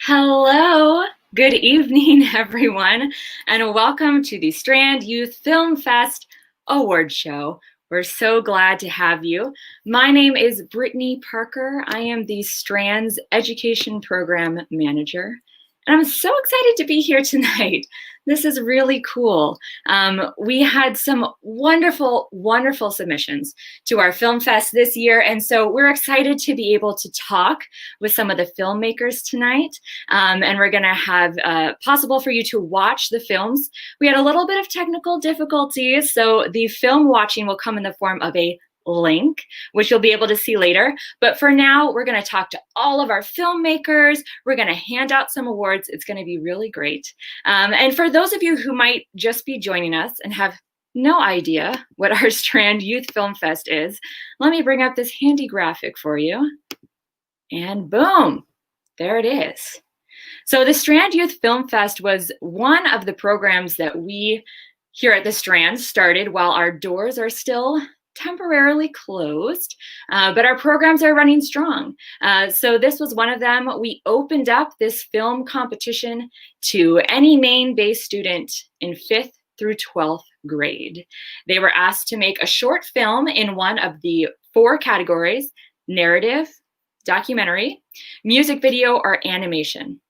Hello, good evening, everyone, and welcome to the Strand Youth Film Fest Award Show. We're so glad to have you. My name is Brittany Parker. I am the Strand's Education Program Manager, and I'm so excited to be here tonight. This is really cool. We had some wonderful, wonderful submissions to our Film Fest this year, and so we're excited to be able to talk with some of the filmmakers tonight, and we're gonna have possible for you to watch the films. We had a little bit of technical difficulties, so the film watching will come in the form of a link, which you'll be able to see later. But for now, we're going to talk to all of our filmmakers. We're going to hand out some awards. It's going to be really great. And for those of you who might just be joining us and have no idea what our Strand Youth Film Fest is, let me bring up this handy graphic for you. And boom, there it is. So the Strand Youth Film Fest was one of the programs that we here at the Strand started while our doors are still temporarily closed, but our programs are running strong. So this was one of them. We opened up this film competition to any Maine-based student in 5th through 12th grade. They were asked to make a short film in one of the 4 categories: narrative, documentary, music video, or animation.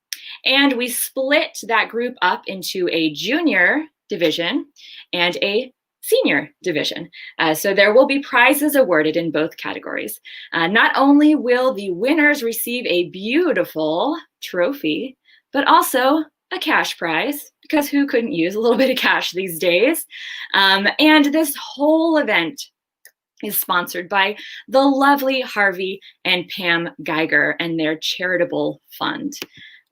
And we split that group up into a junior division and a senior division. So there will be prizes awarded in both categories. Not only will the winners receive a beautiful trophy, but also a cash prize, because who couldn't use a little bit of cash these days? And this whole event is sponsored by the lovely Harvey and Pam Geiger and their charitable fund.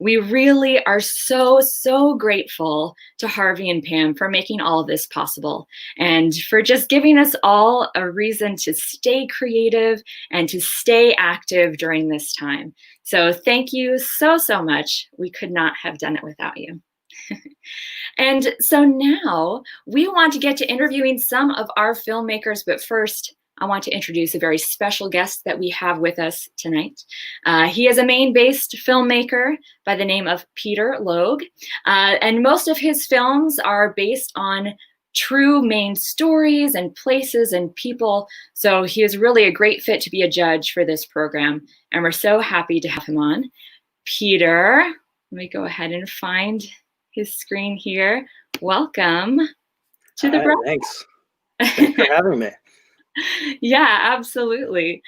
We really are so, so grateful to Harvey and Pam for making all of this possible and for just giving us all a reason to stay creative and to stay active during this time. So thank you so, so much. We could not have done it without you. And so now we want to get to interviewing some of our filmmakers, but first, I want to introduce a very special guest that we have with us tonight. He is a Maine-based filmmaker by the name of Peter Logue, and most of his films are based on true Maine stories and places and people, so he is really a great fit to be a judge for this program, and we're so happy to have him on. Peter, let me go ahead and find his screen here. Welcome to the broadcast. Thanks for having me. Yeah, absolutely.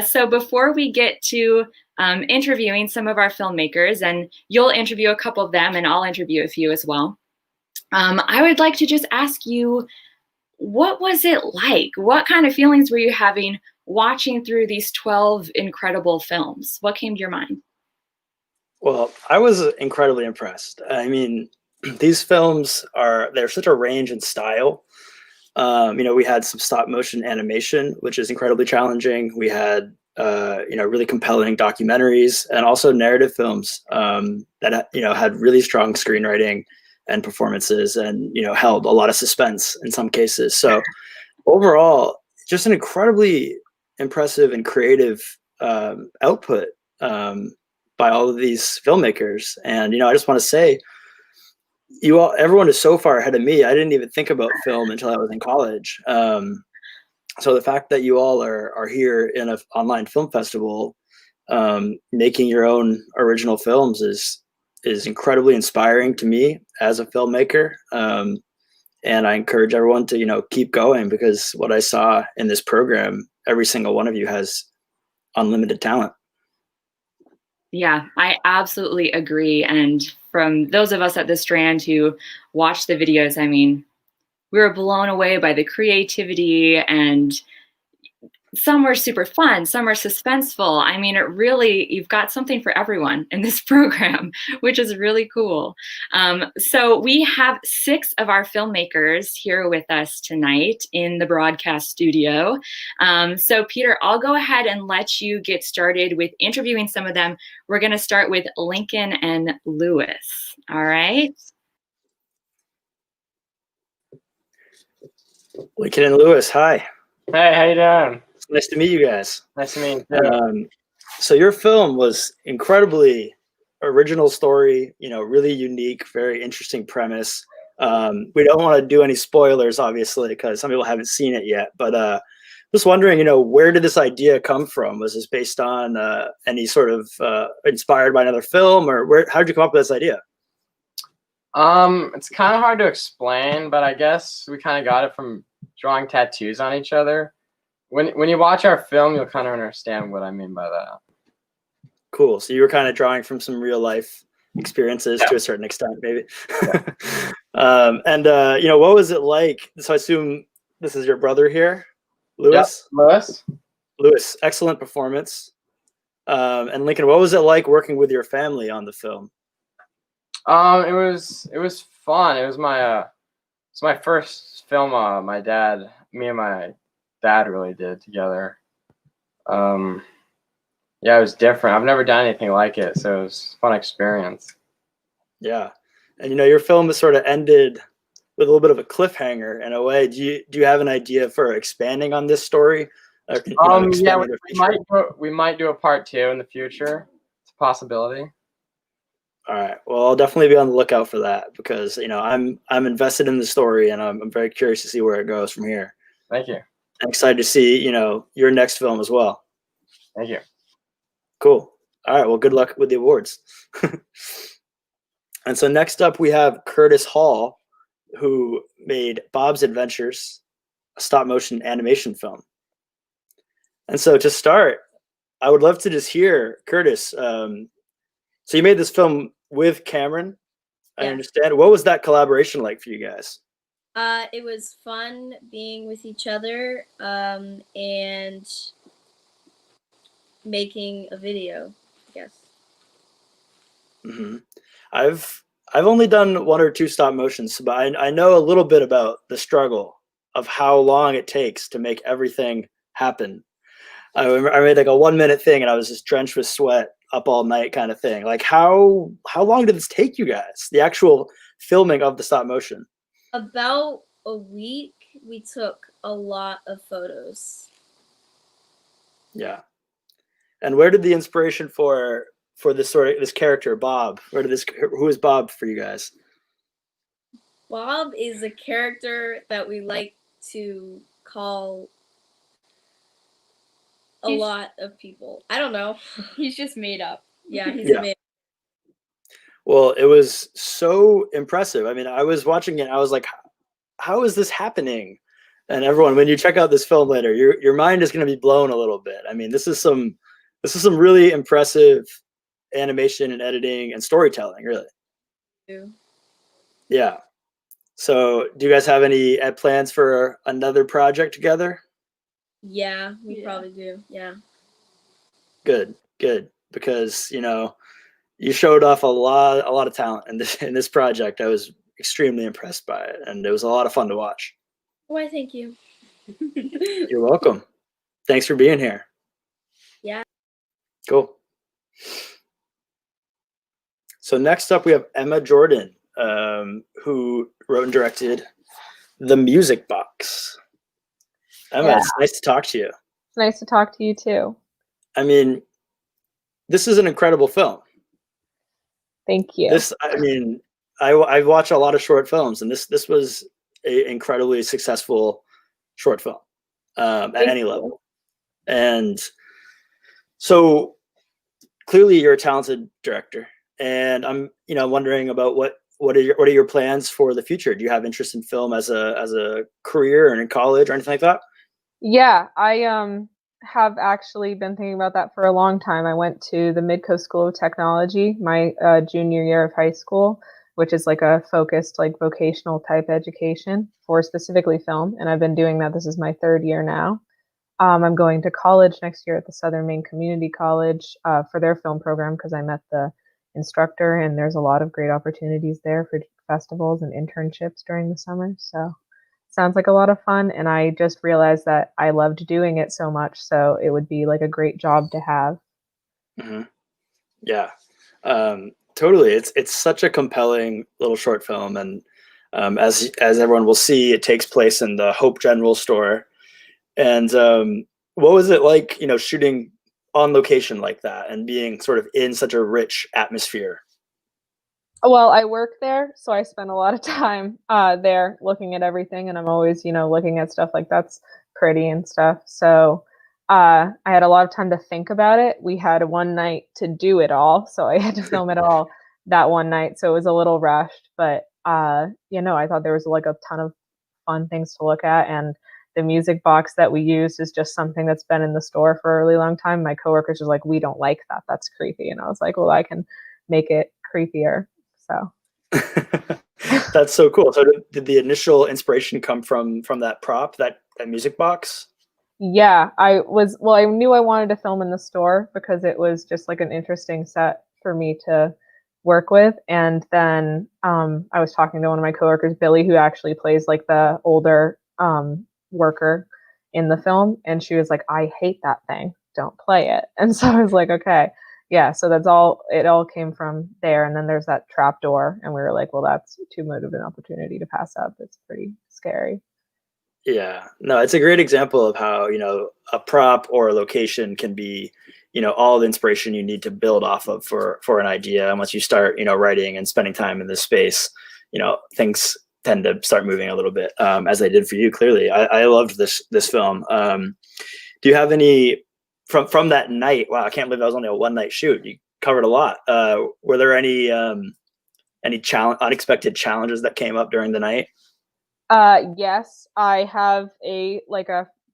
So before we get to interviewing some of our filmmakers, and you'll interview a couple of them and I'll interview a few as well, I would like to just ask you, what was it like? What kind of feelings were you having watching through these 12 incredible films? What came to your mind? Well, I was incredibly impressed. I mean, these films they're such a range in style. We had some stop motion animation, which is incredibly challenging. We had, really compelling documentaries and also narrative films that, had really strong screenwriting and performances and, held a lot of suspense in some cases. So overall, just an incredibly impressive and creative output by all of these filmmakers. And, I just want to say, everyone is so far ahead of me. I didn't even think about film until I was in college. So the fact that you all are here in an online film festival, making your own original films is incredibly inspiring to me as a filmmaker. And I encourage everyone to, keep going, because what I saw in this program, every single one of you has unlimited talent. Yeah, I absolutely agree. And from those of us at the Strand who watched the videos, I mean, we were blown away by the creativity, and some were super fun, some were suspenseful. I mean, you've got something for everyone in this program, which is really cool. So we have 6 of our filmmakers here with us tonight in the broadcast studio. So Peter, I'll go ahead and let you get started with interviewing some of them. We're gonna start with Lincoln and Lewis, all right? Lincoln and Lewis, hi. Hey, how you doing? Nice to meet you guys. Nice to meet you. So your film was incredibly original story, really unique, very interesting premise. We don't want to do any spoilers, obviously, because some people haven't seen it yet. But just wondering, where did this idea come from? Was this based on any sort of inspired by another film, or how did you come up with this idea? It's kind of hard to explain, but I guess we kind of got it from drawing tattoos on each other. When you watch our film, you'll kind of understand what I mean by that. Cool. So you were kind of drawing from some real life experiences to a certain extent, maybe. What was it like? So I assume this is your brother here, Lewis. Yep, Lewis, excellent performance. And Lincoln, what was it like working with your family on the film? It was fun. It was my first film. Me and my dad really did together. Yeah, it was different. I've never done anything like it, so it was a fun experience. Yeah, and your film is sort of ended with a little bit of a cliffhanger in a way. Do you have an idea for expanding on this story? Yeah, we might do a part 2 in the future. It's a possibility. All right. Well, I'll definitely be on the lookout for that because I'm invested in the story and I'm very curious to see where it goes from here. Thank you. I'm excited to see your next film as well. Thank you. Cool. All right. Well, good luck with the awards. And so next up we have Curtis Hall, who made Bob's Adventures, a stop motion animation film. And so to start, I would love to just hear Curtis. So you made this film with Cameron, I understand. What was that collaboration like for you guys? It was fun being with each other and making a video, I guess. Mm-hmm. I've only done 1 or 2 stop motions, but I know a little bit about the struggle of how long it takes to make everything happen. I made like a 1-minute thing and I was just drenched with sweat up all night kind of thing. Like how long did this take you guys? The actual filming of the stop motion? About a week. We took a lot of photos. Yeah. And where did the inspiration for this character, Bob, who is Bob for you guys? Bob is a character that we like to call a lot of people. I don't know. He's just made up. Yeah, he's made up. Well, it was so impressive. I mean, I was watching it. I was like, how is this happening? And everyone, when you check out this film later, your mind is going to be blown a little bit. I mean, this is some really impressive animation and editing and storytelling, really. Yeah. So do you guys have any plans for another project together? Yeah, we probably do. Yeah. Good. Because, you showed off a lot of talent in this project. I was extremely impressed by it, and it was a lot of fun to watch. Why, thank you. You're welcome. Thanks for being here. Yeah. Cool. So next up we have Emma Jordan, who wrote and directed The Music Box. Emma, It's nice to talk to you. It's nice to talk to you too. I mean, this is an incredible film. Thank you. I watch a lot of short films, and this was an incredibly successful short film at any level. And so clearly you're a talented director, and I'm wondering about what are your plans for the future? Do you have interest in film as a career or in college or anything like that? Yeah, I have actually been thinking about that for a long time. I went to the Midcoast School of Technology my junior year of high school, which is like a focused vocational type education for specifically film. And I've been doing that. This is my 3rd year now. I'm going to college next year at the Southern Maine Community College for their film program because I met the instructor, and there's a lot of great opportunities there for festivals and internships during the summer. So sounds like a lot of fun, and I just realized that I loved doing it so much, so it would be like a great job to have. Mm-hmm. Yeah, totally. It's such a compelling little short film, and as everyone will see, it takes place in the Hope General store. And what was it like, shooting on location like that and being sort of in such a rich atmosphere? Well, I work there, so I spend a lot of time there looking at everything, and I'm always, looking at stuff like that's pretty and stuff. So I had a lot of time to think about it. We had one night to do it all, so I had to film it all that one night. So it was a little rushed, but I thought there was like a ton of fun things to look at, and the music box that we used is just something that's been in the store for a really long time. My coworkers are like, "We don't like that. That's creepy," and I was like, "Well, I can make it creepier." So That's so cool. So did the initial inspiration come from that prop, that music box? yeah, I knew I wanted to film in the store because it was just like an interesting set for me to work with. And then I was talking to one of my coworkers, Billy, who actually plays like the older worker in the film, and she was like, "I hate that thing. Don't play it." And so I was like, "Okay." Yeah, so it all came from there. And then there's that trap door, and we were like, well, that's too much of an opportunity to pass up. It's pretty scary. Yeah, no, it's a great example of how, a prop or a location can be, all the inspiration you need to build off of for an idea. And once you start, writing and spending time in this space, things tend to start moving a little bit, as they did for you. Clearly, I loved this film. Do you have any from that night? Wow, I can't believe that was only a one night shoot. You covered a lot. Were there any unexpected challenges that came up during the night? Yes, I have a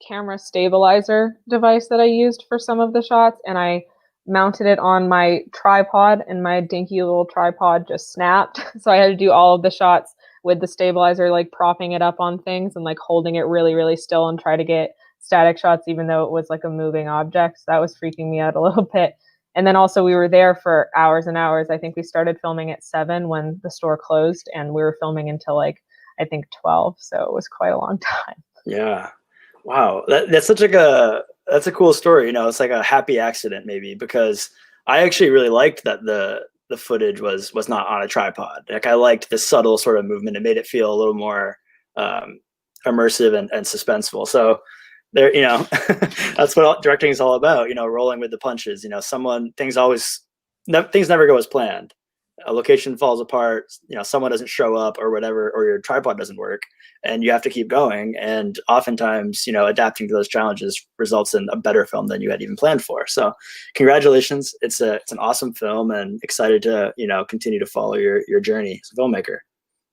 camera stabilizer device that I used for some of the shots, and I mounted it on my tripod, and my dinky little tripod just snapped. So I had to do all of the shots with the stabilizer, like propping it up on things and like holding it really, really still and try to get static shots, even though it was like a moving object. So that was freaking me out a little bit. And then also we were there for hours and hours. I think we started filming at 7 when the store closed, and we were filming until I think 12. So it was quite a long time. Yeah. Wow. That's that's a cool story. It's like a happy accident maybe, because I actually really liked that the footage was not on a tripod. Like, I liked the subtle sort of movement. It made it feel a little more immersive and suspenseful. So there, that's what directing is all about, rolling with the punches. Things never go as planned. A location falls apart, someone doesn't show up or whatever, or your tripod doesn't work, and you have to keep going. And oftentimes, adapting to those challenges results in a better film than you had even planned for. So congratulations. It's an awesome film, and excited to, continue to follow your journey as a filmmaker.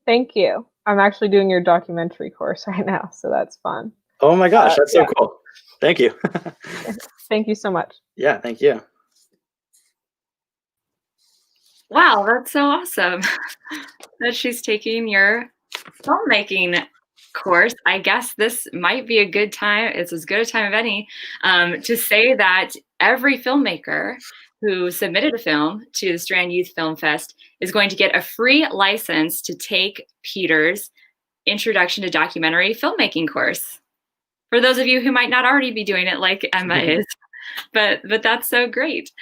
Thank you. I'm actually doing your documentary course right now, so that's fun. Oh my gosh, that's so cool. Thank you. Thank you so much. Yeah, thank you. Wow, that's so awesome that she's taking your filmmaking course. I guess this might be a good time. It's as good a time as any to say that every filmmaker who submitted a film to the Strand Youth Film Fest is going to get a free license to take Peter's Introduction to Documentary Filmmaking course. For those of you who might not already be doing it like Emma is. But that's so great.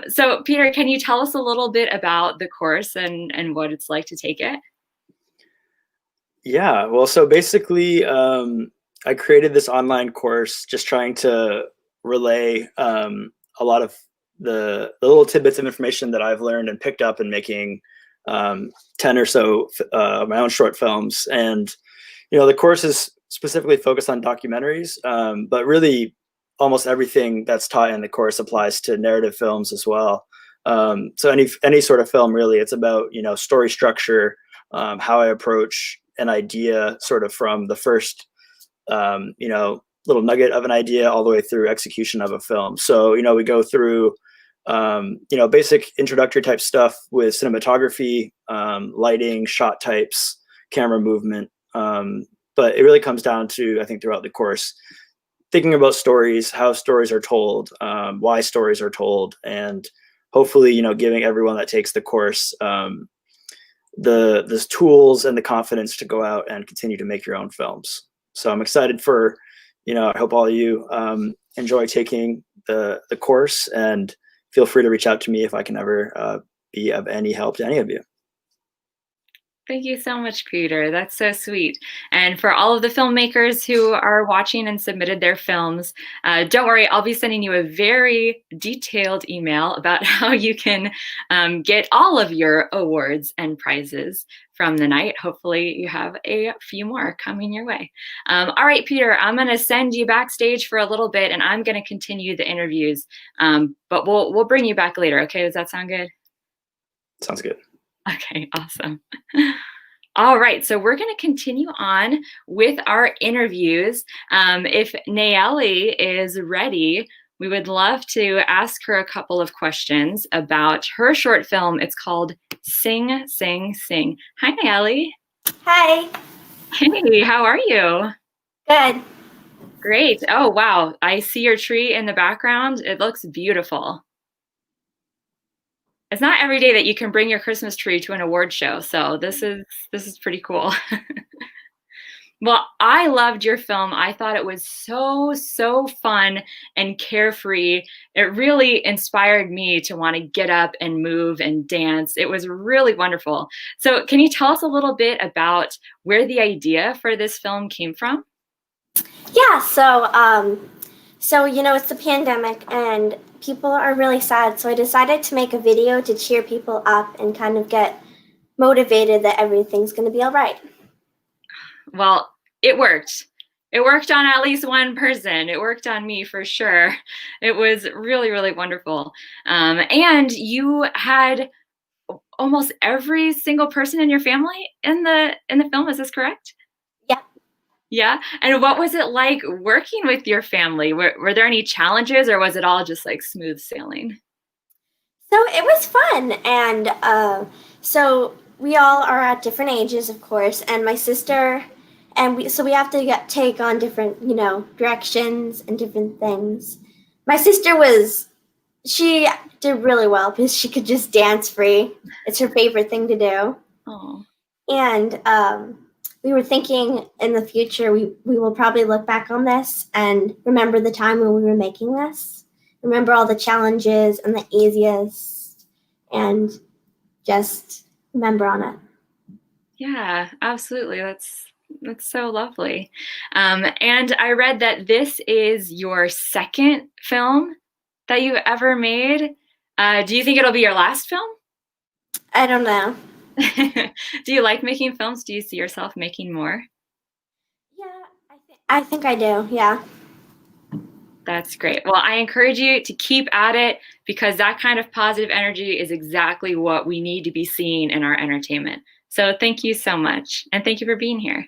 So Peter, can you tell us a little bit about the course and what it's like to take it? Yeah, well, so basically, I created this online course just trying to relay a lot of the little tidbits of information that I've learned and picked up in making 10 or so my own short films. And, the course is specifically focused on documentaries, but really almost everything that's taught in the course applies to narrative films as well. So any sort of film, really, it's about, story structure, how I approach an idea sort of from the first, little nugget of an idea all the way through execution of a film. So, we go through, basic introductory type stuff with cinematography, lighting, shot types, camera movement. But it really comes down to, I think, throughout the course, thinking about stories, how stories are told, why stories are told, and hopefully, giving everyone that takes the course the tools and the confidence to go out and continue to make your own films. So I'm excited for, I hope all of you enjoy taking the course, and feel free to reach out to me if I can ever be of any help to any of you. Thank you so much, Peter. That's so sweet. And for all of the filmmakers who are watching and submitted their films, don't worry, I'll be sending you a very detailed email about how you can get all of your awards and prizes from the night. Hopefully you have a few more coming your way. All right, Peter, I'm going to send you backstage for a little bit, and I'm going to continue the interviews, but we'll bring you back later. Okay, does that sound good? Sounds good. Okay, awesome. All right, so we're going to continue on with our interviews. If Nayeli is ready, we would love to ask her a couple of questions about her short film. It's called Sing, Sing, Sing. Hi, Nayeli. Hi. Hey, how are you? Good. Great. Oh, wow. I see your tree in the background. It looks beautiful. It's not every day that you can bring your Christmas tree to an award show, so this is pretty cool. Well, I loved your film. I thought it was so fun and carefree. It really inspired me to want to get up and move and dance. It was really wonderful. So can you tell us a little bit about where the idea for this film came from? Yeah, so it's the pandemic and people are really sad, so I decided to make a video to cheer people up and kind of get motivated that everything's going to be all right. Well, it worked. It worked on at least one person. It worked on me for sure. It was really wonderful. And you had almost every single person in your family in the film. Is this correct? Yeah. Yeah. And what was it like working with your family? Were there any challenges, or was it all just like smooth sailing? So it was fun, and so we all are at different ages, of course, and my sister, and we have to take on different, directions and different things. My sister she did really well because she could just dance free. It's her favorite thing to do. Oh. And we were thinking in the future, we will probably look back on this and remember the time when we were making this. Remember all the challenges and the easiest, and just remember on it. Yeah, absolutely. That's so lovely. And I read that this is your second film that you've ever made. Do you think it'll be your last film? I don't know. Do you like making films? Do you see yourself making more? Yeah, I think I do. Yeah. That's great. Well, I encourage you to keep at it, because that kind of positive energy is exactly what we need to be seeing in our entertainment. So thank you so much. And thank you for being here.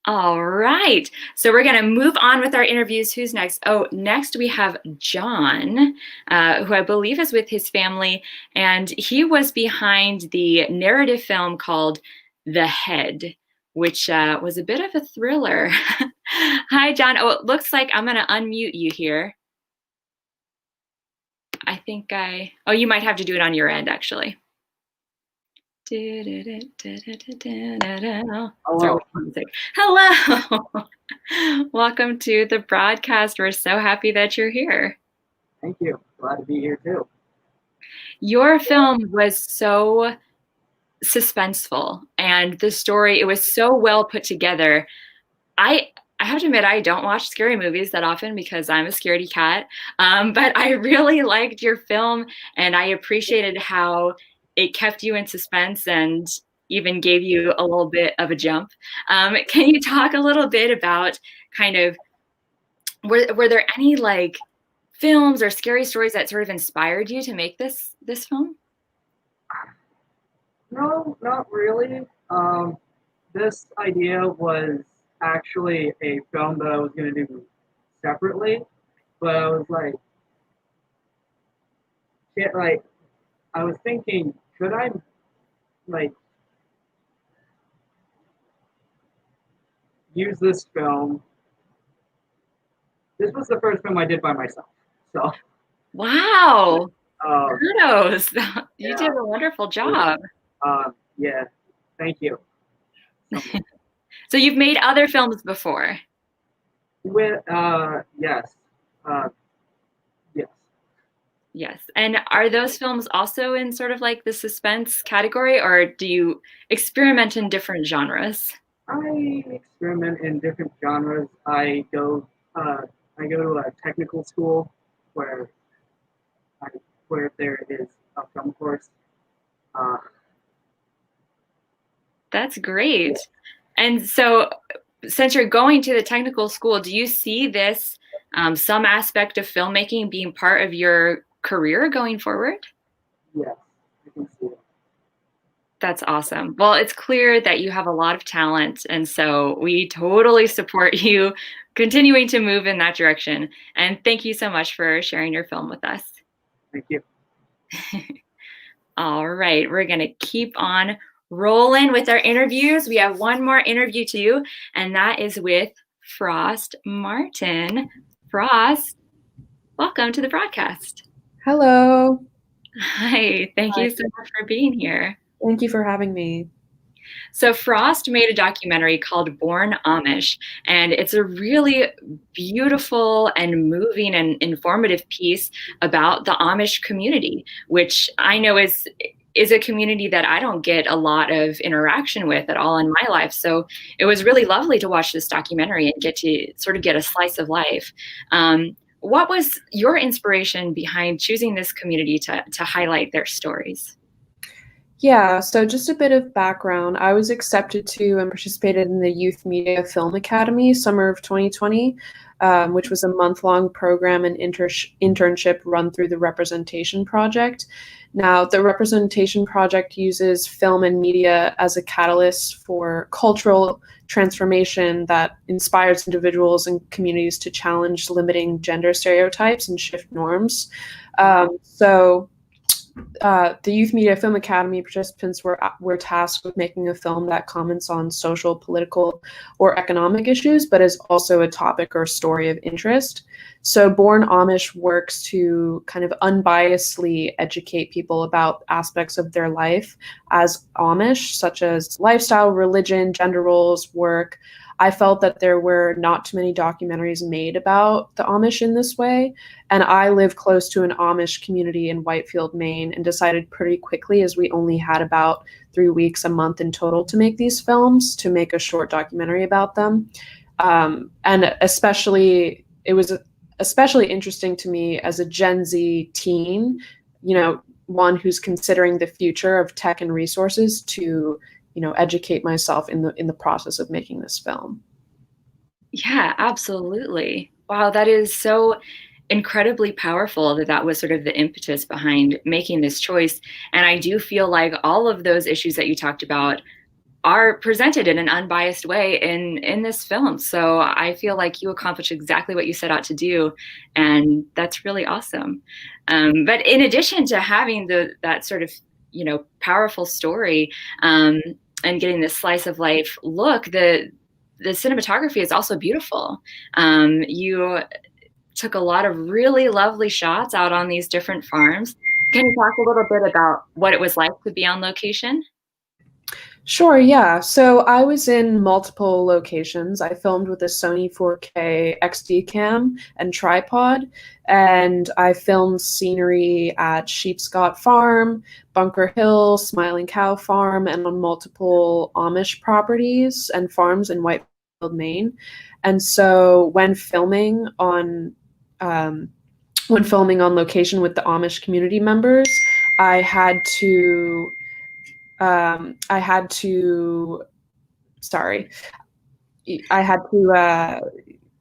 All right. So we're going to move on with our interviews. Who's next? Oh, next we have John, who I believe is with his family. And he was behind the narrative film called The Head, which was a bit of a thriller. Hi, John. Oh, it looks like I'm going to unmute you here. I think oh, you might have to do it on your end, actually. Hello. Hello. Welcome to the broadcast. We're so happy that you're here. Thank you. Glad to be here too. Your film was so suspenseful, and the story, it was so well put together. I have to admit, I don't watch scary movies that often because I'm a scaredy cat, but I really liked your film, and I appreciated how it kept you in suspense and even gave you a little bit of a jump. Can you talk a little bit about kind of, were there any like films or scary stories that sort of inspired you to make this film? No, not really. This idea was actually a film that I was going to do separately, but I was like, I was thinking, could I, use this film? This was the first film I did by myself, so. Wow. Kudos. You did a wonderful job. Yeah, thank you. So you've made other films before? Yes. Yes. Yes. And are those films also in sort of like the suspense category, or do you experiment in different genres? I experiment in different genres. I go to a technical school where I, where there is a film course. Uh, That's great. And so, since you're going to the technical school, do you see this some aspect of filmmaking being part of your career going forward? yes, I can see it. That's awesome. Well, it's clear that you have a lot of talent, and so we totally support you continuing to move in that direction. And thank you so much for sharing your film with us. Thank you. All right, we're going to keep on rolling with our interviews. We have one more interview to you, and that is with Frost Martin. Frost, welcome to the broadcast. Hello. Hi, thank you so much for being here. Thank you for having me. So Frost made a documentary called Born Amish, and it's a really beautiful and moving and informative piece about the Amish community, which I know is a community that I don't get a lot of interaction with at all in my life. So it was really lovely to watch this documentary and get to sort of get a slice of life. What was your inspiration behind choosing this community to highlight their stories? Yeah, so just a bit of background. I was accepted to and participated in the Youth Media Film Academy summer of 2020, which was a month-long program and internship run through the Representation Project. Now, the Representation Project uses film and media as a catalyst for cultural transformation that inspires individuals and communities to challenge limiting gender stereotypes and shift norms. The Youth Media Film Academy participants were tasked with making a film that comments on social, political, or economic issues, but is also a topic or story of interest. So Born Amish works to kind of unbiasedly educate people about aspects of their life as Amish, such as lifestyle, religion, gender roles, work. I felt that there were not too many documentaries made about the Amish in this way, and I live close to an Amish community in Whitefield, Maine, and decided pretty quickly, as we only had about 3 weeks a month in total to make these films, to make a short documentary about them. And especially, it was especially interesting to me as a Gen Z teen, one who's considering the future of tech and resources, to educate myself in the process of making this film. Yeah, absolutely. Wow, that is so incredibly powerful that was sort of the impetus behind making this choice. And I do feel like all of those issues that you talked about are presented in an unbiased way in this film. So I feel like you accomplished exactly what you set out to do, and that's really awesome. But in addition to having that sort of powerful story, and getting this slice of life look, the cinematography is also beautiful. You took a lot of really lovely shots out on these different farms. Can you talk a little bit about what it was like to be on location? Sure, yeah. So I was in multiple locations. I filmed with a Sony 4K XD cam and tripod, and I filmed scenery at Sheepscot Farm, Bunker Hill, Smiling Cow Farm, and on multiple Amish properties and farms in Whitefield, Maine. And so when filming on location with the Amish community members, I had to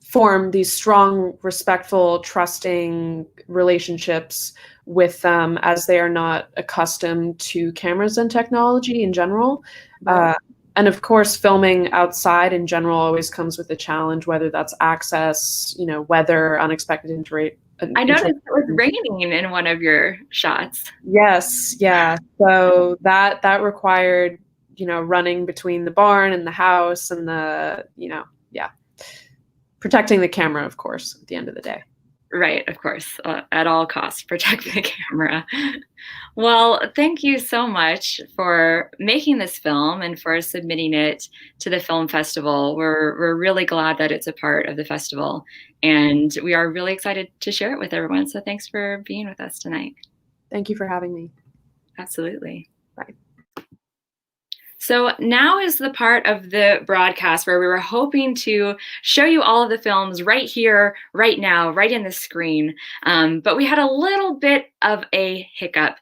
form these strong, respectful, trusting relationships with them, as they are not accustomed to cameras and technology in general. And of course, filming outside in general always comes with a challenge, whether that's access, weather, unexpected I noticed it was raining in one of your shots. Yes, yeah. So that required, running between the barn and the house and protecting the camera, of course, at the end of the day. Right, of course, at all costs, protect the camera. Well, thank you so much for making this film and for submitting it to the film festival. We're really glad that it's a part of the festival, and we are really excited to share it with everyone. So thanks for being with us tonight. Thank you for having me. Absolutely. Bye. So now is the part of the broadcast where we were hoping to show you all of the films right here, right now, right in the screen. But we had a little bit of a hiccup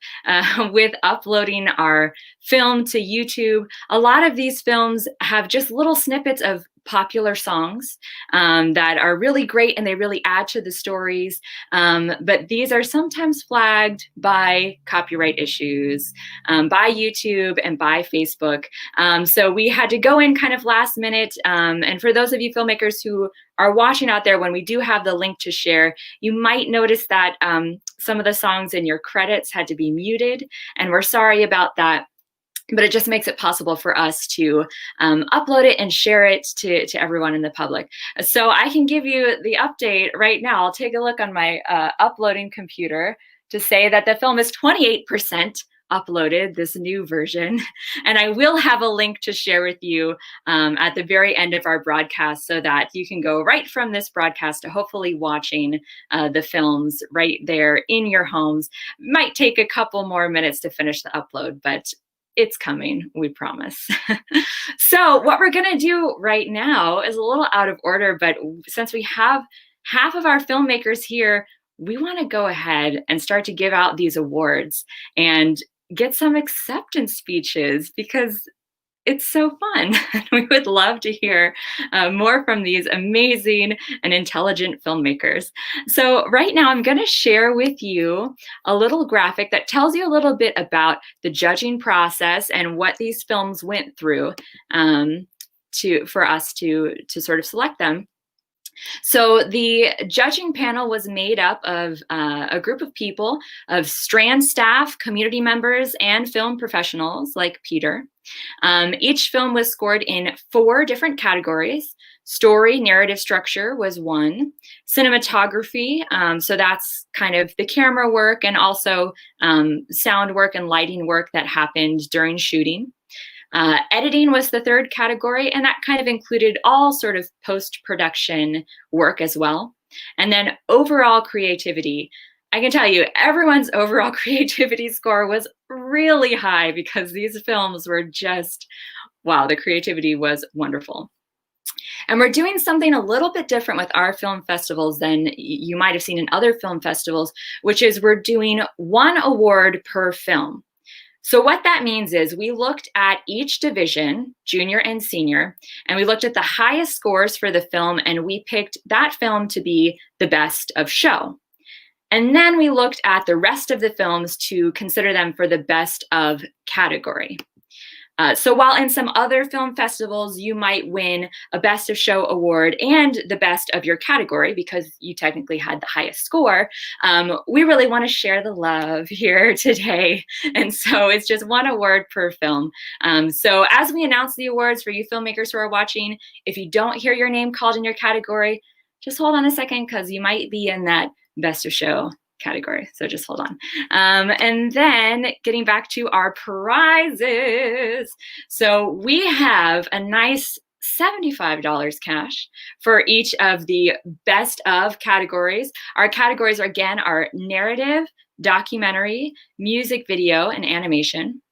with uploading our film to YouTube. A lot of these films have just little snippets of popular songs that are really great and they really add to the stories. But these are sometimes flagged by copyright issues, by YouTube and by Facebook. So we had to go in kind of last minute. And for those of you filmmakers who are watching out there, when we do have the link to share, you might notice that some of the songs in your credits had to be muted, and we're sorry about that. But it just makes it possible for us to upload it and share it to everyone in the public. So I can give you the update right now. I'll take a look on my uploading computer to say that the film is 28% uploaded, this new version. And I will have a link to share with you at the very end of our broadcast so that you can go right from this broadcast to hopefully watching the films right there in your homes. Might take a couple more minutes to finish the upload, but it's coming, we promise. So what we're gonna do right now is a little out of order, but since we have half of our filmmakers here, we wanna go ahead and start to give out these awards and get some acceptance speeches because it's so fun. We would love to hear more from these amazing and intelligent filmmakers. So right now I'm gonna share with you a little graphic that tells you a little bit about the judging process and what these films went through for us to sort of select them. So the judging panel was made up of a group of people, of Strand staff, community members, and film professionals like Peter. Each film was scored in 4 different categories. Story, narrative structure was 1. Cinematography, so that's kind of the camera work and also sound work and lighting work that happened during shooting. Editing was the 3rd category, and that kind of included all sort of post-production work as well. And then overall creativity. I can tell you, everyone's overall creativity score was really high because these films were just, wow, the creativity was wonderful. And we're doing something a little bit different with our film festivals than you might have seen in other film festivals, which is we're doing 1 award per film. So what that means is we looked at each division, junior and senior, and we looked at the highest scores for the film, and we picked that film to be the best of show. And then we looked at the rest of the films to consider them for the best of category. So while in some other film festivals, you might win a Best of Show award and the best of your category because you technically had the highest score, we really want to share the love here today. And so it's just 1 award per film. So as we announce the awards for you filmmakers who are watching, if you don't hear your name called in your category, just hold on a second because you might be in that Best of Show category. So just hold on. And then getting back to our prizes. So we have a nice $75 cash for each of the best of categories. Our categories, again, are narrative, documentary, music video, and animation.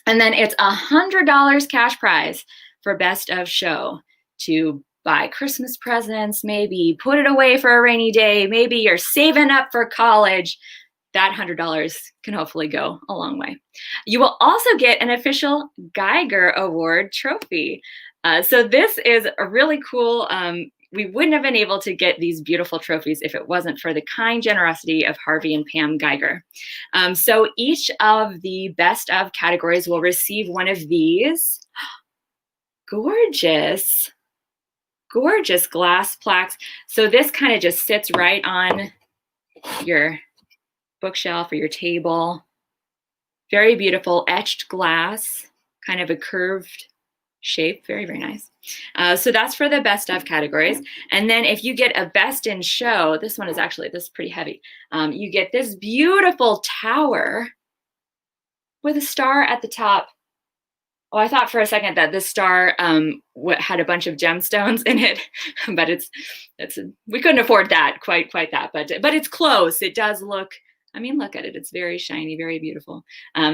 And then it's $100 cash prize for best of show to buy Christmas presents, maybe put it away for a rainy day, maybe you're saving up for college. That $100 can hopefully go a long way. You will also get an official Geiger Award trophy. So this is a really cool, we wouldn't have been able to get these beautiful trophies if it wasn't for the kind generosity of Harvey and Pam Geiger. So each of the best of categories will receive one of these gorgeous glass plaques. So this kind of just sits right on your bookshelf or your table. Very beautiful etched glass, kind of a curved shape. Very, very nice. So that's for the best of categories. And then if you get a best in show, this one is actually, this is pretty heavy. You get this beautiful tower with a star at the top. Oh, I thought for a second that this star had a bunch of gemstones in it, but we couldn't afford that quite that. But it's close. It does look. I mean, look at it. It's very shiny, very beautiful.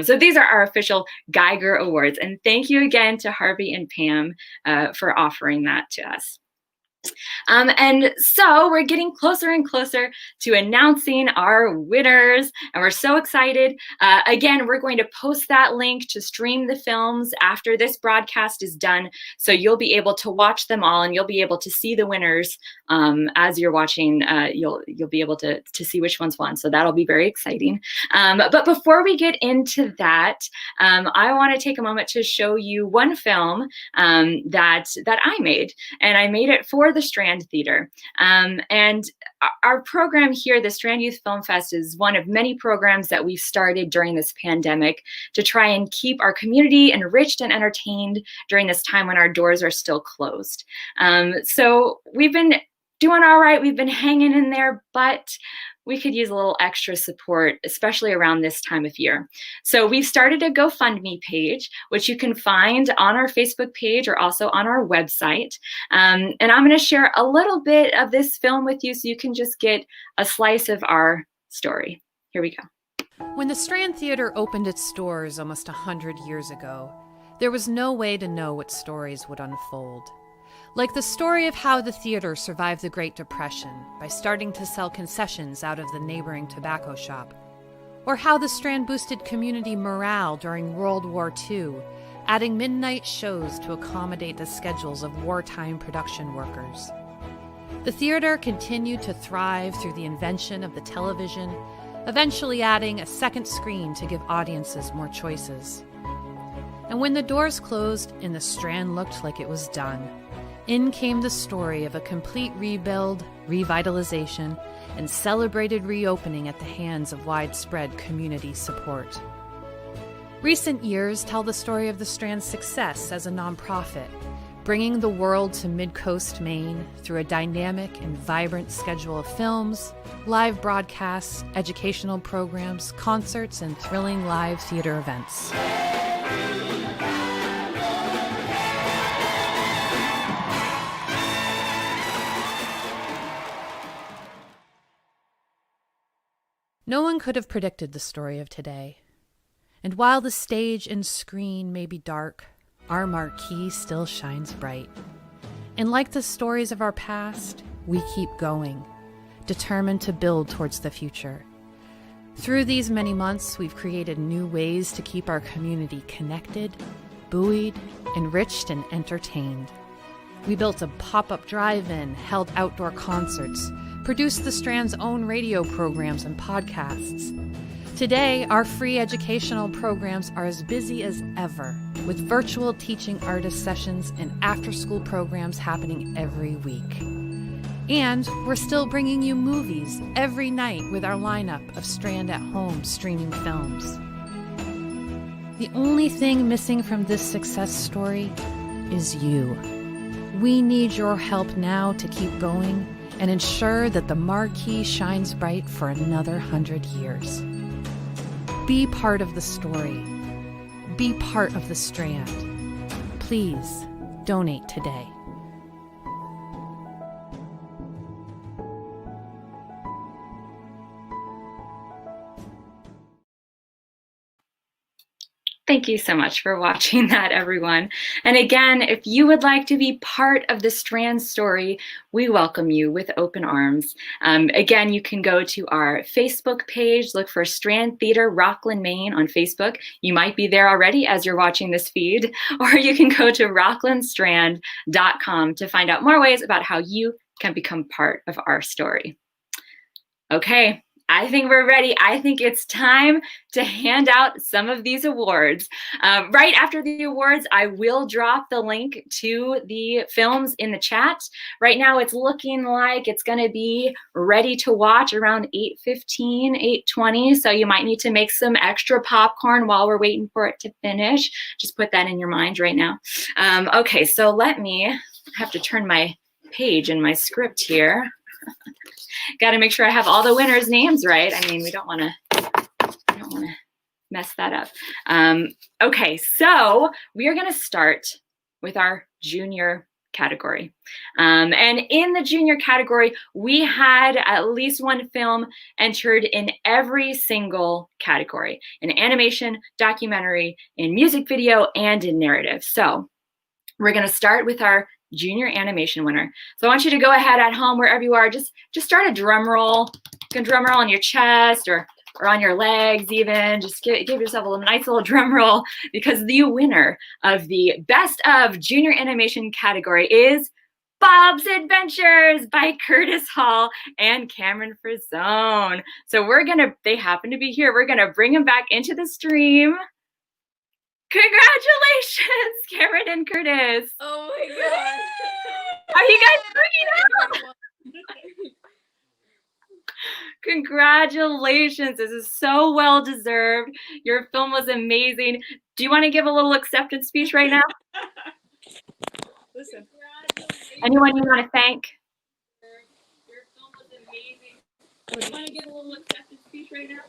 So these are our official Geiger Awards, and thank you again to Harvey and Pam for offering that to us. And so we're getting closer and closer to announcing our winners, and we're so excited. Again, we're going to post that link to stream the films after this broadcast is done, so you'll be able to watch them all, and you'll be able to see the winners as you're watching. You'll be able to see which ones won, so that'll be very exciting. But before we get into that, I want to take a moment to show you one film that I made, and I made it for the Strand Theater. And our program here, the Strand Youth Film Fest, is one of many programs that we've started during this pandemic to try and keep our community enriched and entertained during this time when our doors are still closed. So we've been doing all right. We've been hanging in there, but we could use a little extra support, especially around this time of year. So we've started a GoFundMe page, which you can find on our Facebook page or also on our website. And I'm going to share a little bit of this film with you so you can just get a slice of our story. Here we go. When the Strand Theater opened its doors almost 100 years ago, there was no way to know what stories would unfold. Like the story of how the theater survived the Great Depression by starting to sell concessions out of the neighboring tobacco shop, or how the Strand boosted community morale during World War II, adding midnight shows to accommodate the schedules of wartime production workers. The theater continued to thrive through the invention of the television, eventually adding a second screen to give audiences more choices. And when the doors closed and the Strand looked like it was done, in came the story of a complete rebuild, revitalization, and celebrated reopening at the hands of widespread community support. Recent years tell the story of the Strand's success as a nonprofit, bringing the world to Mid-Coast Maine through a dynamic and vibrant schedule of films, live broadcasts, educational programs, concerts, and thrilling live theater events. No one could have predicted the story of today. And while the stage and screen may be dark, our marquee still shines bright. And like the stories of our past, we keep going, determined to build towards the future. Through these many months, we've created new ways to keep our community connected, buoyed, enriched, and entertained. We built a pop-up drive-in, held outdoor concerts, produced the Strand's own radio programs and podcasts. Today, our free educational programs are as busy as ever, with virtual teaching artist sessions and after-school programs happening every week. And we're still bringing you movies every night with our lineup of Strand at Home streaming films. The only thing missing from this success story is you. We need your help now to keep going and ensure that the marquee shines bright for another 100 years. Be part of the story. Be part of the Strand. Please donate today. Thank you so much for watching that, everyone. And again, if you would like to be part of the Strand story, we welcome you with open arms. Again, you can go to our Facebook page, look for Strand Theater Rockland, Maine on Facebook. You might be there already as you're watching this feed, or you can go to rocklandstrand.com to find out more ways about how you can become part of our story. Okay. I think we're ready. I think it's time to hand out some of these awards. Right after the awards, I will drop the link to the films in the chat. Right now, it's looking like it's going to be ready to watch around 8:15, 8:20. So you might need to make some extra popcorn while we're waiting for it to finish. Just put that in your mind right now. Okay, so let me have to turn my page in my script here. Got to make sure I have all the winners' names right. I mean, we don't want to mess that up. Okay, so we are going to start with our junior category. And in the junior category, we had at least one film entered in every single category: in animation, documentary, in music video, and in narrative. So we're going to start with our junior animation winner. So I want you to go ahead at home, wherever you are, just start a drum roll. You can drum roll on your chest or on your legs even. Just give yourself a nice little drum roll, because the winner of the Best of Junior Animation category is Bob's Adventures by Curtis Hall and Cameron Frazone. So they happen to be here. We're gonna bring them back into the stream. Congratulations, Cameron and Curtis. Oh my god. Are you guys freaking out? Congratulations. This is so well deserved. Your film was amazing. Do you want to give a little acceptance speech right now? Listen. Anyone you want to thank? Your film was amazing. Do you want to give a little acceptance speech right now?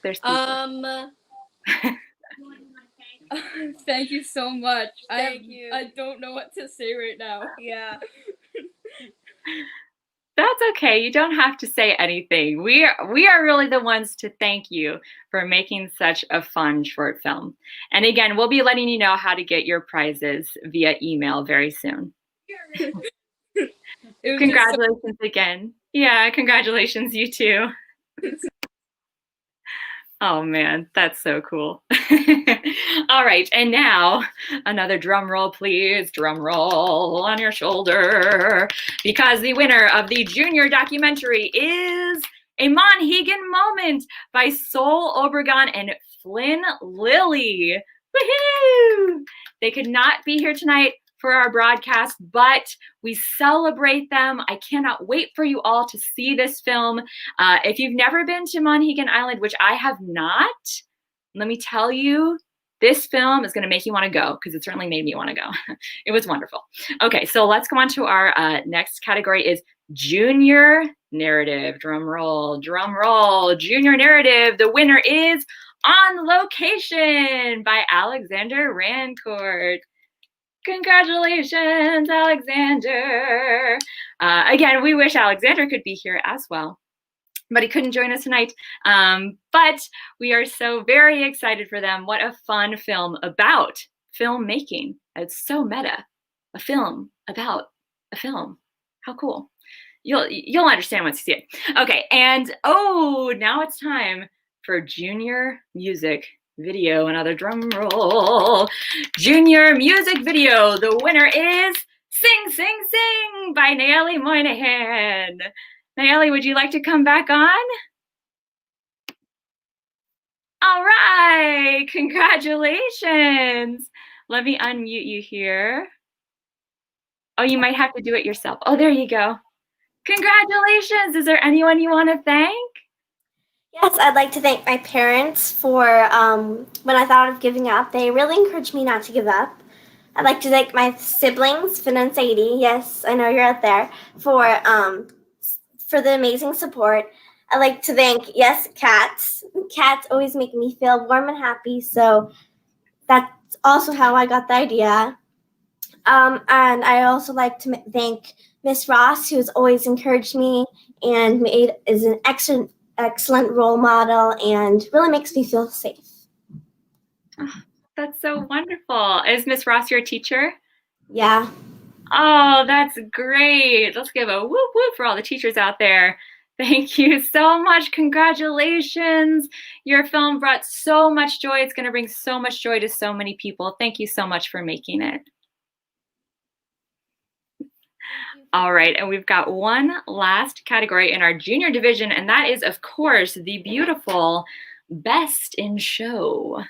There's thank you so much. Thank you. I don't know what to say right now. Yeah. That's okay. You don't have to say anything. We are really the ones to thank you for making such a fun short film. And again, we'll be letting you know how to get your prizes via email very soon. Congratulations again. Yeah, congratulations, you too. Oh man, that's so cool. All right, and now another drum roll, please. Drum roll on your shoulder, because the winner of the junior documentary is A Monhegan Moment by Sol Obregon and Flynn Lilly. Woohoo! They could not be here tonight for our broadcast, but we celebrate them. I cannot wait for you all to see this film. If you've never been to Monhegan Island, which I have not, let me tell you, this film is going to make you want to go, because it certainly made me want to go. It was wonderful. Okay, so let's go on to our next category is junior narrative. Drum roll, drum roll. Junior narrative. The winner is On Location by Alexander Rancourt. Congratulations, Alexander. Again, we wish Alexander could be here as well, but he couldn't join us tonight. But we are so very excited for them. What a fun film about filmmaking. It's so meta. A film about a film. How cool. You'll understand once you see it. Okay, and now it's time for junior music video. Another drum roll. Junior music video. The winner is Sing, Sing, Sing by Nayeli Moynihan. Nayeli, would you like to come back on? All right, congratulations. Let me unmute you here. Oh, you might have to do it yourself. Oh, there you go. Congratulations. Is there anyone you want to thank? Yes, I'd like to thank my parents for when I thought of giving up. They really encouraged me not to give up. I'd like to thank my siblings, Finn and Sadie. Yes, I know you're out there, for the amazing support. I'd like to thank, yes, cats. Cats always make me feel warm and happy, so that's also how I got the idea. And I also like to thank Miss Ross, who has always encouraged me and is an excellent role model and really makes me feel safe. Oh, that's so wonderful. Is Miss Ross your teacher? Yeah. Oh, that's great. Let's give a whoop whoop for all the teachers out there. Thank you so much. Congratulations. Your film brought so much joy. It's going to bring so much joy to so many people. Thank you so much for making it. All right, and we've got one last category in our junior division, and that is, of course, the beautiful Best in Show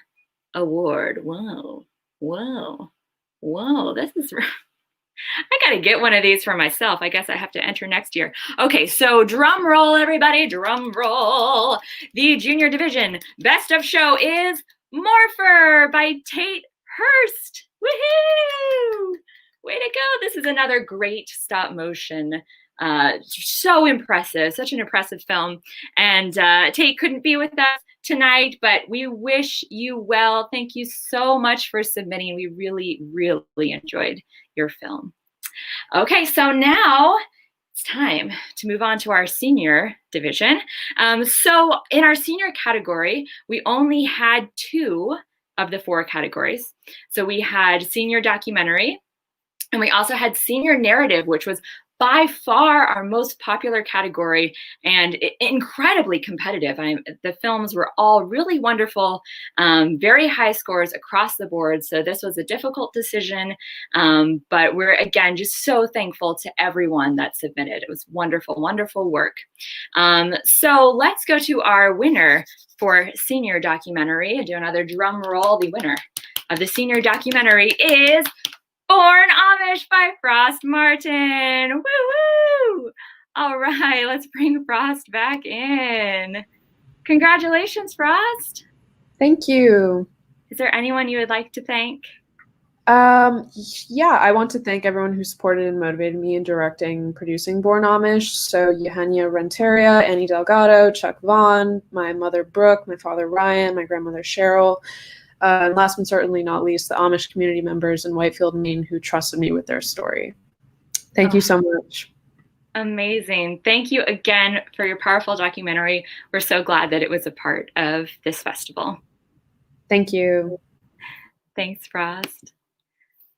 award. Whoa, whoa, whoa, this is... I gotta get one of these for myself. I guess I have to enter next year. Okay, so drum roll, everybody, drum roll. The junior division Best of Show is Morpher by Tate Hurst. Woohoo! Way to go. This is another great stop motion. So impressive, such an impressive film. And Tate couldn't be with us tonight, but we wish you well. Thank you so much for submitting. We really, really enjoyed your film. Okay, so now it's time to move on to our senior division. So in our senior category, we only had 2 of the 4 categories. So we had senior documentary, and we also had senior narrative, which was by far our most popular category and incredibly competitive. The films were all really wonderful, very high scores across the board. So this was a difficult decision, but we're, again, just so thankful to everyone that submitted. It was wonderful, wonderful work. So let's go to our winner for senior documentary. Do another drum roll. The winner of the senior documentary is Born Amish by Frost Martin. Woo-woo! All right, let's bring Frost back in. Congratulations, Frost. Thank you. Is there anyone you would like to thank? Yeah, I want to thank everyone who supported and motivated me in directing and producing Born Amish. So Yehenia Renteria, Annie Delgado, Chuck Vaughn, my mother Brooke, my father Ryan, my grandmother Cheryl. And last but certainly not least, the Amish community members in Whitefield, Maine, who trusted me with their story. Thank you so much. Amazing. Thank you again for your powerful documentary. We're so glad that it was a part of this festival. Thank you. Thanks, Frost.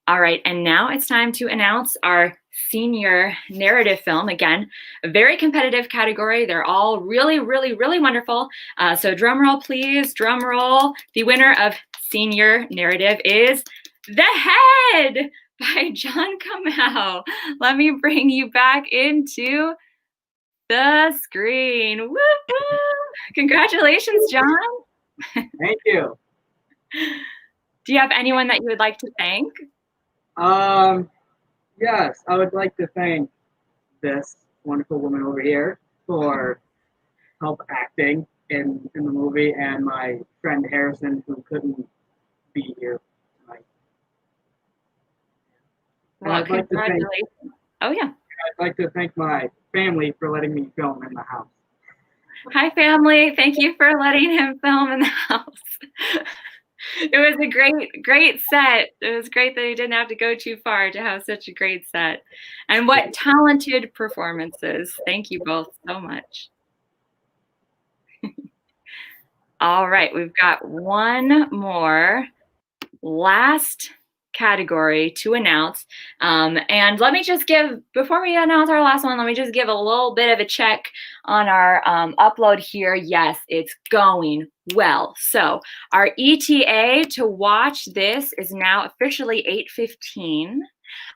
All right, and now it's time to announce our senior narrative film. Again, a very competitive category. They're all really, really, really wonderful. So drum roll, please, drum roll. The winner of senior narrative is The Head by John Kamau. Let me bring you back into the screen. Woo-hoo! Congratulations, John. Thank you. Do you have anyone that you would like to thank? Yes, I would like to thank this wonderful woman over here for help acting in the movie, and my friend Harrison, who couldn't be here tonight. And Well, I'd like to thank, congratulations. Oh, yeah. I'd like to thank my family for letting me film in the house. Hi, family. Thank you for letting him film in the house. It was a great set. It was great that he didn't have to go too far to have such a great set. And what talented performances. Thank you both so much. All right, we've got one more last category to announce. And let me just give, before we announce our last one, let me just give a little bit of a check on our upload here. Yes, it's going well. So our ETA to watch this is now officially 8:15.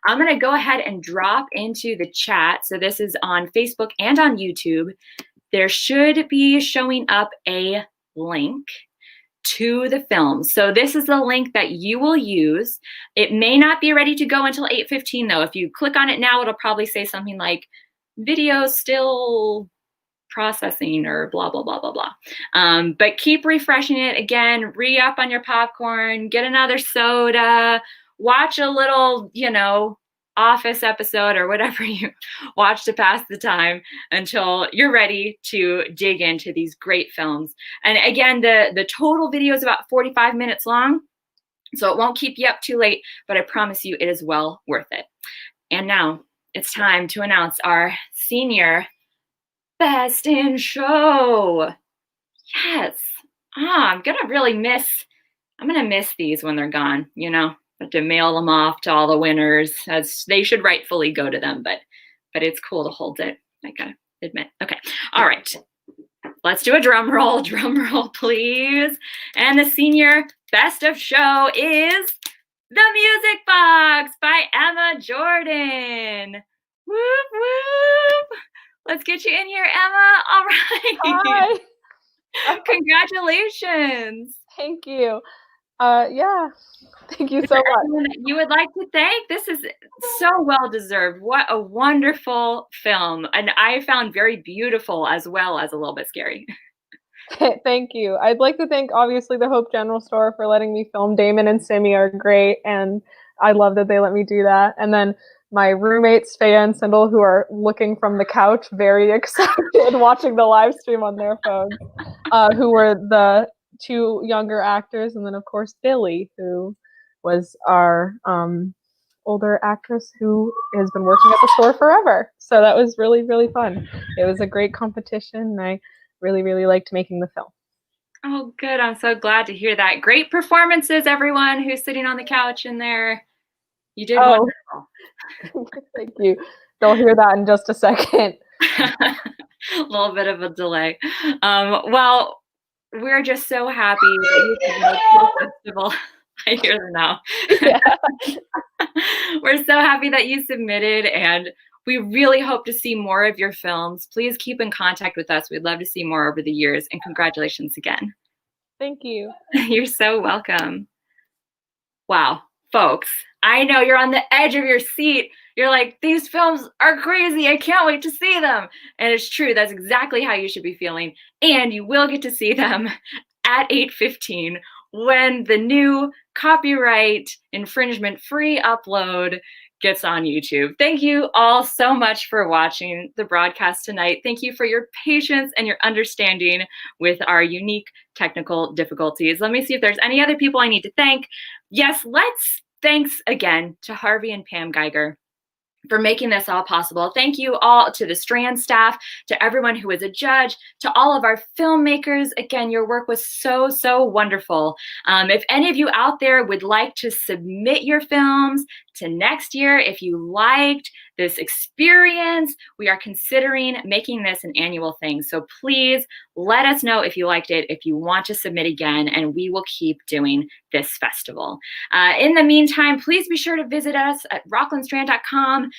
I'm going to go ahead and drop into the chat. So this is on Facebook and on YouTube. There should be showing up a link to the film. So this is the link that you will use. It may not be ready to go until 8:15 though. If you click on it now, it'll probably say something like video still processing or blah, blah, blah, blah, blah. But keep refreshing it. Again, re-up on your popcorn, get another soda, watch a little, Office episode or whatever you watch to pass the time until you're ready to dig into these great films. And again, the total video is about 45 minutes long, so it won't keep you up too late, but I promise you it is well worth it. And now it's time to announce our senior Best in Show. Yes. I'm gonna miss these when they're gone, Have to mail them off to all the winners, as they should rightfully go to them, but it's cool to hold it, I gotta admit. Okay, all right. Let's do a drum roll, please. And the senior Best of Show is The Music Box by Emma Jordan. Whoop, whoop. Let's get you in here, Emma. All right. Hi. Congratulations. Thank you. Yeah. Thank you so much. Everyone that you would like to thank. This is so well deserved. What a wonderful film. And I found very beautiful as well as a little bit scary. Thank you. I'd like to thank obviously the Hope General Store for letting me film. Damon and Simi are great, and I love that they let me do that. And then my roommates, Faya and Sindel, who are looking from the couch, very excited, watching the live stream on their phones, who were the two younger actors. And then, of course, Billy, who was our older actress who has been working at the store forever. So that was really, really fun. It was a great competition, and I really, really liked making the film. Oh, good. I'm so glad to hear that. Great performances, everyone who's sitting on the couch in there. You did wonderful. Thank you. They'll hear that in just a second. A little bit of a delay. Well, we're just so happy that you could go to the festival. I hear them now. Yeah. We're so happy that you submitted, and we really hope to see more of your films. Please keep in contact with us. We'd love to see more over the years, and congratulations again. Thank you. You're so welcome. Wow, folks, I know you're on the edge of your seat. You're like, these films are crazy. I can't wait to see them. And it's true. That's exactly how you should be feeling. And you will get to see them at 8:15 when the new copyright infringement free upload gets on YouTube. Thank you all so much for watching the broadcast tonight. Thank you for your patience and your understanding with our unique technical difficulties. Let me see if there's any other people I need to thank. Yes, thanks again to Harvey and Pam Geiger for making this all possible. Thank you all to the Strand staff, to everyone who was a judge, to all of our filmmakers. Again, your work was so, so wonderful. If any of you out there would like to submit your films to next year, if you liked this experience, we are considering making this an annual thing. So please let us know if you liked it, if you want to submit again, and we will keep doing this festival. In the meantime, please be sure to visit us at rocklandstrand.com.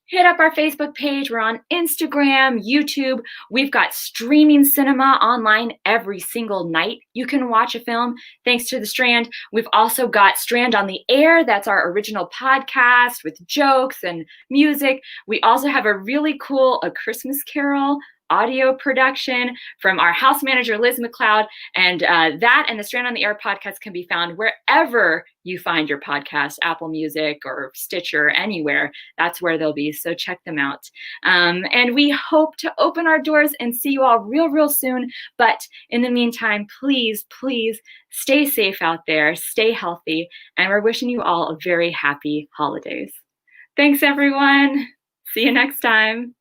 Hit up our Facebook page. We're on Instagram, YouTube. We've got streaming cinema online every single night. You can watch a film thanks to the Strand. We've also got Strand on the Air. That's our original podcast with jokes and music. We also have a really cool A Christmas Carol audio production from our house manager, Liz McLeod. And that and the Strand on the Air podcast can be found wherever you find your podcast, Apple Music or Stitcher, anywhere. That's where they'll be. So check them out. And we hope to open our doors and see you all real soon. But in the meantime, please stay safe out there, stay healthy, and we're wishing you all a very happy holidays. Thanks, everyone. See you next time.